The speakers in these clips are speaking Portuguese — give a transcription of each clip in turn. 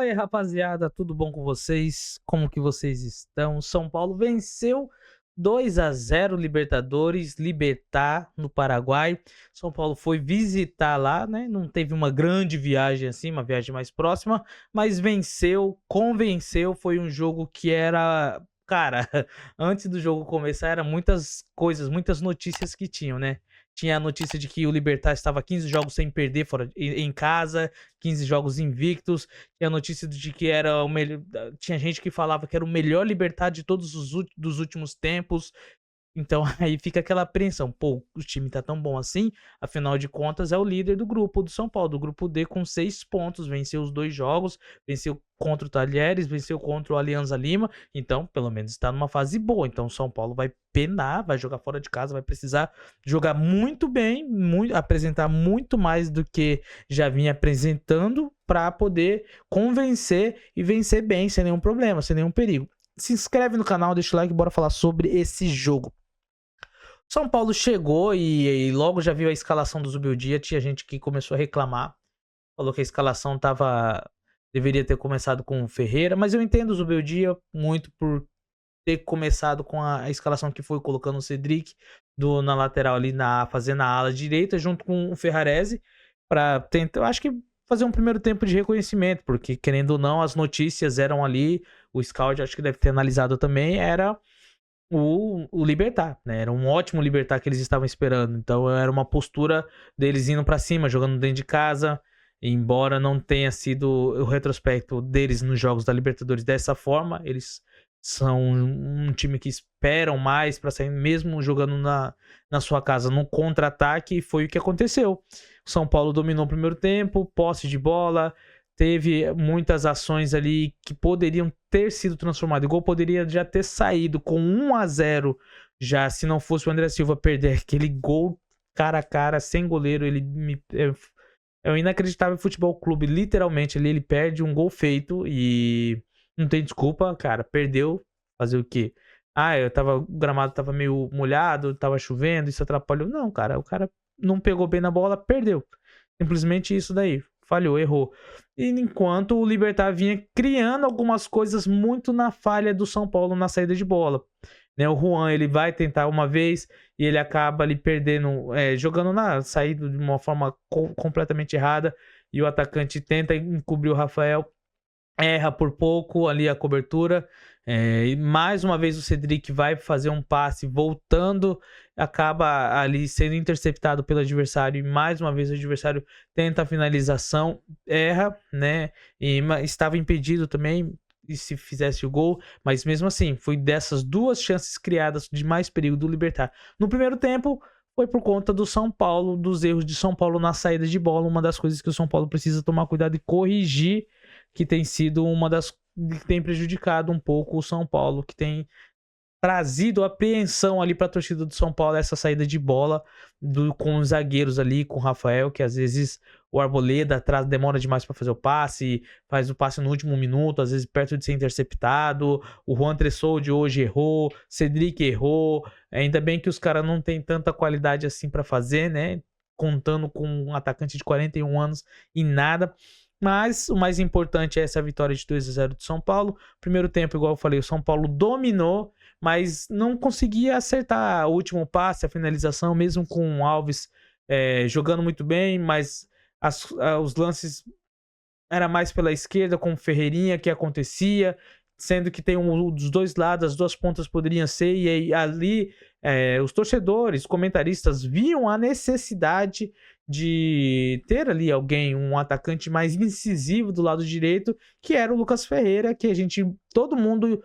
Fala aí, rapaziada, tudo bom com vocês? Como que vocês estão? São Paulo venceu 2-0 Libertadores, Libertad no Paraguai. São Paulo foi visitar lá, né? Não teve uma grande viagem assim, uma viagem mais próxima, mas venceu, convenceu. Foi um jogo que era, cara, antes do jogo começar, era muitas coisas, muitas notícias que tinham, né? Tinha a notícia de que o Libertad estava 15 jogos sem perder fora em casa, 15 jogos invictos. Tinha a notícia de que era o melhor. Tinha gente que falava que era o melhor Libertad de todos dos últimos tempos. Então aí fica aquela apreensão, pô, o time tá tão bom assim, afinal de contas é o líder do grupo do São Paulo, do grupo D com 6 pontos, venceu os 2 jogos, venceu contra o Talheres, venceu contra o Alianza Lima, então pelo menos está numa fase boa, então o São Paulo vai penar, vai jogar fora de casa, vai precisar jogar muito bem, apresentar muito mais do que já vinha apresentando para poder convencer e vencer bem, sem nenhum problema, sem nenhum perigo. Se inscreve no canal, deixa o like, bora falar sobre esse jogo. São Paulo chegou e logo já viu a escalação do Zubeldia. Tinha gente que começou a reclamar. Falou que a escalação deveria ter começado com o Ferreira. Mas eu entendo o Zubeldia muito por ter começado com a escalação que foi, colocando o Cedric na lateral ali, fazendo a ala direita, junto com o Ferrarese. Para tentar, eu acho que fazer um primeiro tempo de reconhecimento. Porque, querendo ou não, as notícias eram ali. O Scout, acho que deve ter analisado também, era o Libertad, né? Era um ótimo Libertad que eles estavam esperando. Então era uma postura deles indo pra cima, jogando dentro de casa. Embora não tenha sido o retrospecto deles nos jogos da Libertadores dessa forma, eles são um time que esperam mais para sair, mesmo jogando na sua casa no contra-ataque, e foi o que aconteceu. O São Paulo dominou o primeiro tempo, posse de bola, teve muitas ações ali que poderiam ter sido transformadas. O gol poderia já ter saído com 1-0 já, se não fosse o André Silva perder aquele gol cara a cara, sem goleiro. É um inacreditável futebol clube. Literalmente, ele perde um gol feito e não tem desculpa, cara. Perdeu. Fazer o quê? O gramado tava meio molhado, tava chovendo, isso atrapalhou. Não, cara, o cara não pegou bem na bola, perdeu. Simplesmente isso daí. Falhou, errou. E enquanto o Libertad vinha criando algumas coisas muito na falha do São Paulo na saída de bola. Né, o Juan, ele vai tentar uma vez e ele acaba ali perdendo, jogando na saída de uma forma completamente errada. E o atacante tenta encobrir o Rafael, erra por pouco ali a cobertura. E mais uma vez o Cedric vai fazer um passe voltando, acaba ali sendo interceptado pelo adversário, e mais uma vez o adversário tenta a finalização, erra, né? E estava impedido também, e se fizesse o gol, mas mesmo assim, foi dessas duas chances criadas de mais perigo do Libertad. No primeiro tempo, foi por conta do São Paulo, dos erros de São Paulo na saída de bola, uma das coisas que o São Paulo precisa tomar cuidado e corrigir, que tem sido uma das que tem prejudicado um pouco o São Paulo, que tem trazido apreensão ali para a torcida do São Paulo, essa saída de bola com os zagueiros ali, com o Rafael, que às vezes o Arboleda demora demais para fazer o passe, faz o passe no último minuto, às vezes perto de ser interceptado. O Juan Tressoldi hoje errou, Cedric errou. Ainda bem que os caras não têm tanta qualidade assim para fazer, né? Contando com um atacante de 41 anos e nada. Mas o mais importante é essa vitória de 2-0 do São Paulo. Primeiro tempo, igual eu falei, o São Paulo dominou, mas não conseguia acertar o último passe, a finalização, mesmo com o Alves jogando muito bem, mas os lances era mais pela esquerda, com o Ferreirinha, que acontecia, sendo que tem dos dois lados, as duas pontas poderiam ser, e aí, ali os torcedores, comentaristas viam a necessidade de ter ali alguém, um atacante mais incisivo do lado direito, que era o Lucas Ferreira, que todo mundo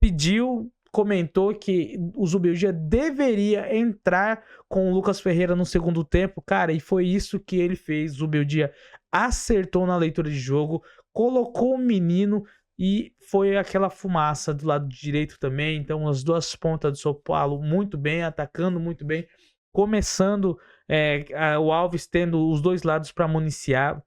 pediu, comentou que o Zubeldia deveria entrar com o Lucas Ferreira no segundo tempo, cara, e foi isso que ele fez. O Zubeldia acertou na leitura de jogo, colocou o menino e foi aquela fumaça do lado direito também. Então as duas pontas do São Paulo muito bem, atacando muito bem, começando o Alves tendo os dois lados para municiar.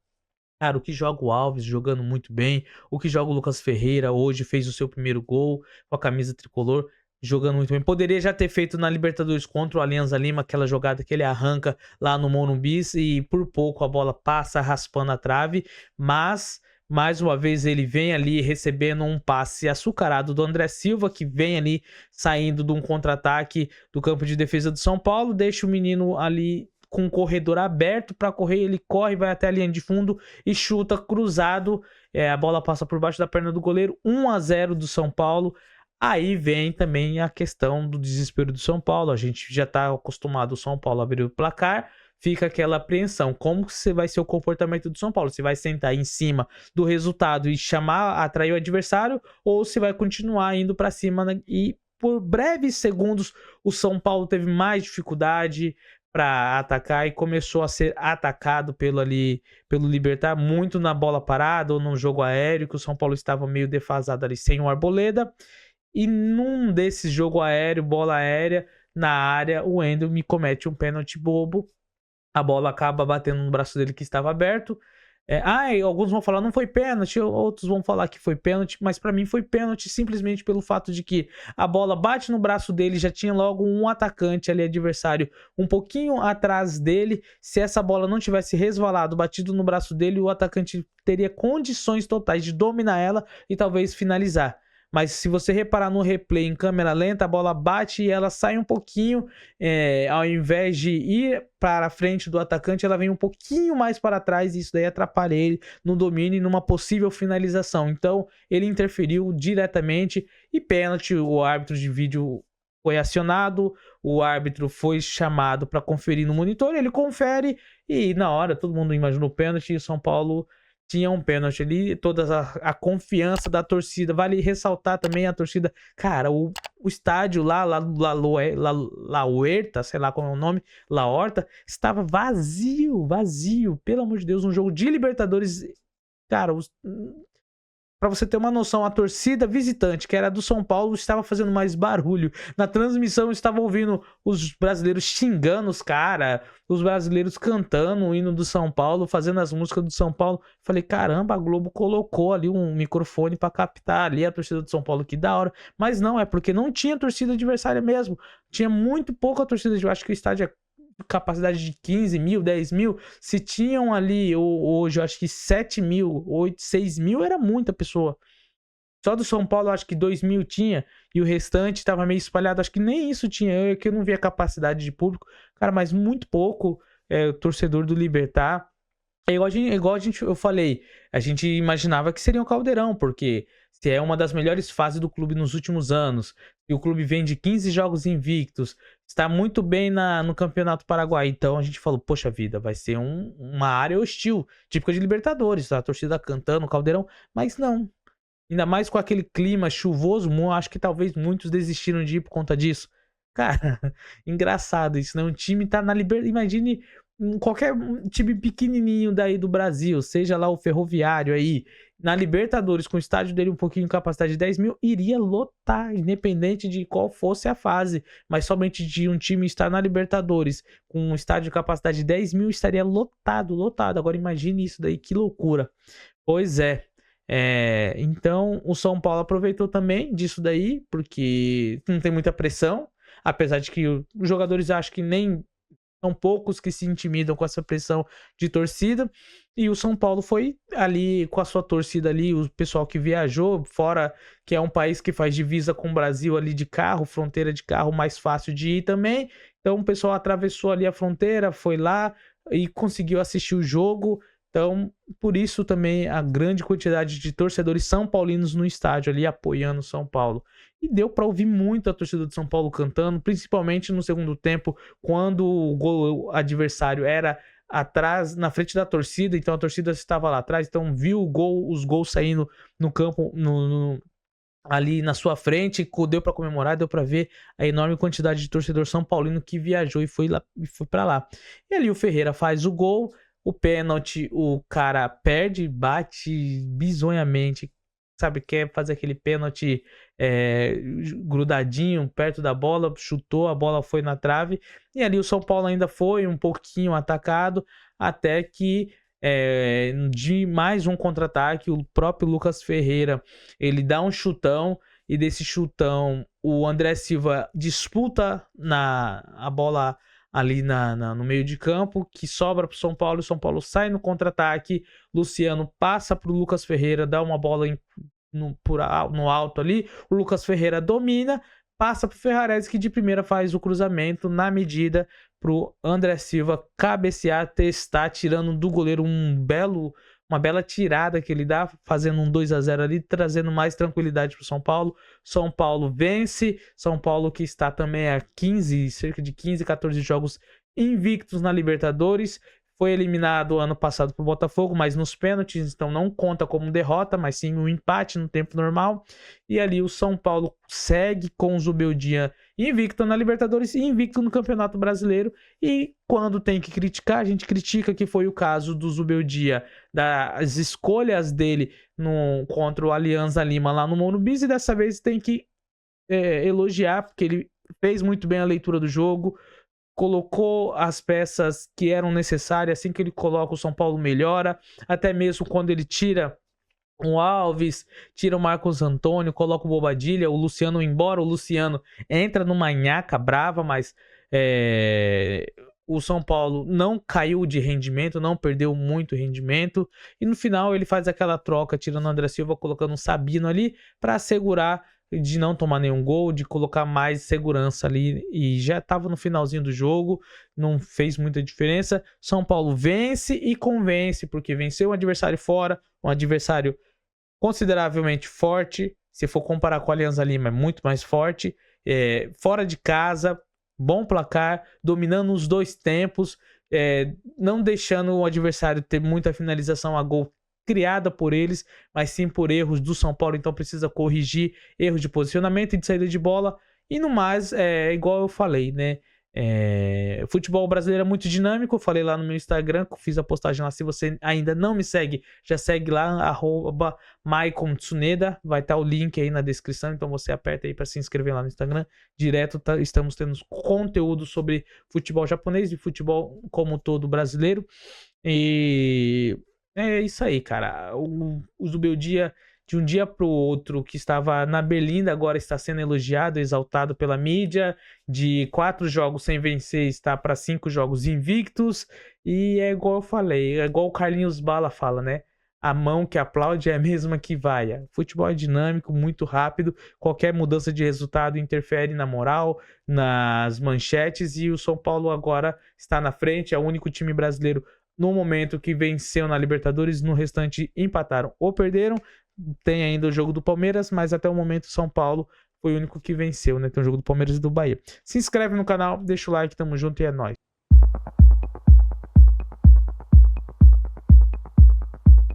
Cara, o que joga o Alves jogando muito bem, o que joga o Lucas Ferreira hoje, fez o seu primeiro gol com a camisa tricolor, jogando muito bem. Poderia já ter feito na Libertadores contra o Alianza Lima, aquela jogada que ele arranca lá no Morumbi e por pouco a bola passa raspando a trave, mas Mais uma vez ele vem ali recebendo um passe açucarado do André Silva, que vem ali saindo de um contra-ataque do campo de defesa do São Paulo, deixa o menino ali com o corredor aberto para correr, ele corre, vai até a linha de fundo e chuta cruzado, a bola passa por baixo da perna do goleiro, 1-0 do São Paulo. Aí vem também a questão do desespero do São Paulo, a gente já está acostumado o São Paulo a abrir o placar, fica aquela apreensão, como que vai ser o comportamento do São Paulo? Se vai sentar em cima do resultado e atrair o adversário, ou se vai continuar indo para cima, né? E por breves segundos o São Paulo teve mais dificuldade para atacar e começou a ser atacado pelo Libertad, muito na bola parada ou no jogo aéreo, que o São Paulo estava meio defasado ali sem o Arboleda. E num desses jogo aéreo, bola aérea, na área, o Wendel me comete um pênalti bobo. A bola acaba batendo no braço dele que estava aberto. Alguns vão falar não foi pênalti, outros vão falar que foi pênalti, mas para mim foi pênalti simplesmente pelo fato de que a bola bate no braço dele, já tinha logo um atacante ali, adversário, um pouquinho atrás dele. Se essa bola não tivesse resvalado, batido no braço dele, o atacante teria condições totais de dominar ela e talvez finalizar. Mas se você reparar no replay em câmera lenta, a bola bate e ela sai um pouquinho, ao invés de ir para a frente do atacante, ela vem um pouquinho mais para trás e isso daí atrapalha ele no domínio e numa possível finalização. Então, ele interferiu diretamente e pênalti, o árbitro de vídeo foi acionado, o árbitro foi chamado para conferir no monitor, ele confere e na hora todo mundo imaginou o pênalti e o São Paulo tinha um pênalti ali, toda a confiança da torcida. Vale ressaltar também a torcida. Cara, o estádio lá, La Huerta, sei lá como é o nome, La Horta, estava vazio. Pelo amor de Deus, um jogo de Libertadores. Cara, para você ter uma noção, a torcida visitante, que era do São Paulo, estava fazendo mais barulho. Na transmissão, eu estava ouvindo os brasileiros xingando os caras, os brasileiros cantando o hino do São Paulo, fazendo as músicas do São Paulo. Falei, caramba, a Globo colocou ali um microfone para captar ali a torcida do São Paulo, que da hora. Mas não, é porque não tinha torcida adversária mesmo. Tinha muito pouca torcida. Eu acho que o estádio é capacidade de 15 mil, 10 mil, se tinham ali hoje, eu acho que 7 mil, 8, 6 mil era muita pessoa. Só do São Paulo, eu acho que 2 mil tinha, e o restante estava meio espalhado, acho que nem isso tinha, que eu não via capacidade de público, cara, mas muito pouco torcedor do Libertad. Eu falei, a gente imaginava que seria um caldeirão, porque se é uma das melhores fases do clube nos últimos anos, e o clube vem de 15 jogos invictos, está muito bem no Campeonato Paraguai, então a gente falou, poxa vida, vai ser uma área hostil, típica de Libertadores, a torcida cantando, caldeirão, mas não. Ainda mais com aquele clima chuvoso, acho que talvez muitos desistiram de ir por conta disso. Cara, engraçado isso, né? Um time tá na Libertadores, imagine qualquer time pequenininho daí do Brasil, seja lá o Ferroviário aí, na Libertadores, com o estádio dele um pouquinho de capacidade de 10 mil, iria lotar, independente de qual fosse a fase, mas somente de um time estar na Libertadores com um estádio de capacidade de 10 mil, estaria lotado. Agora imagine isso daí, que loucura. Pois é. Então o São Paulo aproveitou também disso daí, porque não tem muita pressão, apesar de que os jogadores acham que nem são poucos que se intimidam com essa pressão de torcida. E o São Paulo foi ali com a sua torcida ali, o pessoal que viajou fora, que é um país que faz divisa com o Brasil ali de carro, fronteira de carro mais fácil de ir também. Então o pessoal atravessou ali a fronteira, foi lá e conseguiu assistir o jogo. Então, por isso também a grande quantidade de torcedores são paulinos no estádio ali apoiando o São Paulo. E deu para ouvir muito a torcida do São Paulo cantando, principalmente no segundo tempo, quando o gol adversário era atrás, na frente da torcida, então a torcida estava lá atrás, então viu os gols saindo no campo, ali na sua frente, deu para comemorar, deu para ver a enorme quantidade de torcedor são paulino que viajou e foi para lá. E ali o Ferreira faz o gol. O pênalti, o cara perde, bate bizonhamente, sabe? Quer fazer aquele pênalti grudadinho, perto da bola, chutou, a bola foi na trave. E ali o São Paulo ainda foi um pouquinho atacado, até que de mais um contra-ataque, o próprio Lucas Ferreira, ele dá um chutão, e desse chutão o André Silva disputa a bola ali no meio de campo, que sobra para o São Paulo, e o São Paulo sai no contra-ataque, Luciano passa para o Lucas Ferreira, dá uma bola no alto ali, o Lucas Ferreira domina, passa para o Ferrarese, que de primeira faz o cruzamento na medida para o André Silva cabecear, testar, tirando do goleiro uma bela tirada que ele dá, fazendo um 2-0 ali, trazendo mais tranquilidade para o São Paulo. São Paulo vence, São Paulo que está também a cerca de 15, 14 jogos invictos na Libertadores. Foi eliminado ano passado pro Botafogo, mas nos pênaltis, então não conta como derrota, mas sim um empate no tempo normal. E ali o São Paulo segue com o Zubeldia invicto na Libertadores e invicto no Campeonato Brasileiro. E quando tem que criticar, a gente critica, que foi o caso do Zubeldia, das escolhas dele contra o Alianza Lima lá no Morumbi, e dessa vez tem que elogiar, porque ele fez muito bem a leitura do jogo, colocou as peças que eram necessárias. Assim que ele coloca, o São Paulo melhora, até mesmo quando ele tira o Alves, tira o Marcos Antônio, coloca o Bobadilha, o Luciano, embora o Luciano entra numa nhaca brava, mas o São Paulo não caiu de rendimento, não perdeu muito rendimento, e no final ele faz aquela troca, tirando o André Silva, colocando o Sabino ali, para assegurar de não tomar nenhum gol, de colocar mais segurança ali, e já estava no finalzinho do jogo, não fez muita diferença. São Paulo vence e convence, porque venceu um adversário fora, um adversário consideravelmente forte, se for comparar com a Alianza Lima, é muito mais forte, fora de casa, bom placar, dominando os dois tempos, não deixando o adversário ter muita finalização a gol criada por eles, mas sim por erros do São Paulo, então precisa corrigir erros de posicionamento e de saída de bola. E no mais, igual eu falei, né? Futebol brasileiro é muito dinâmico. Eu falei lá no meu Instagram, fiz a postagem lá. Se você ainda não me segue, já segue lá, @Maicon_Tsuneda. Vai estar o link aí na descrição, então você aperta aí para se inscrever lá no Instagram. Direto estamos tendo conteúdo sobre futebol japonês e futebol como todo brasileiro. E é isso aí, cara. O Zubeldia, de um dia para o outro, que estava na Berlinda, agora está sendo elogiado, exaltado pela mídia. De 4 jogos sem vencer, está para 5 jogos invictos. E é igual eu falei, é igual o Carlinhos Bala fala, né? A mão que aplaude é a mesma que vai. Futebol é dinâmico, muito rápido. Qualquer mudança de resultado interfere na moral, nas manchetes. E o São Paulo agora está na frente, é o único time brasileiro no momento que venceu na Libertadores. No restante empataram ou perderam. Tem ainda o jogo do Palmeiras, mas até o momento o São Paulo foi o único que venceu, né? Tem o jogo do Palmeiras e do Bahia. Se inscreve no canal, deixa o like, tamo junto e é nóis.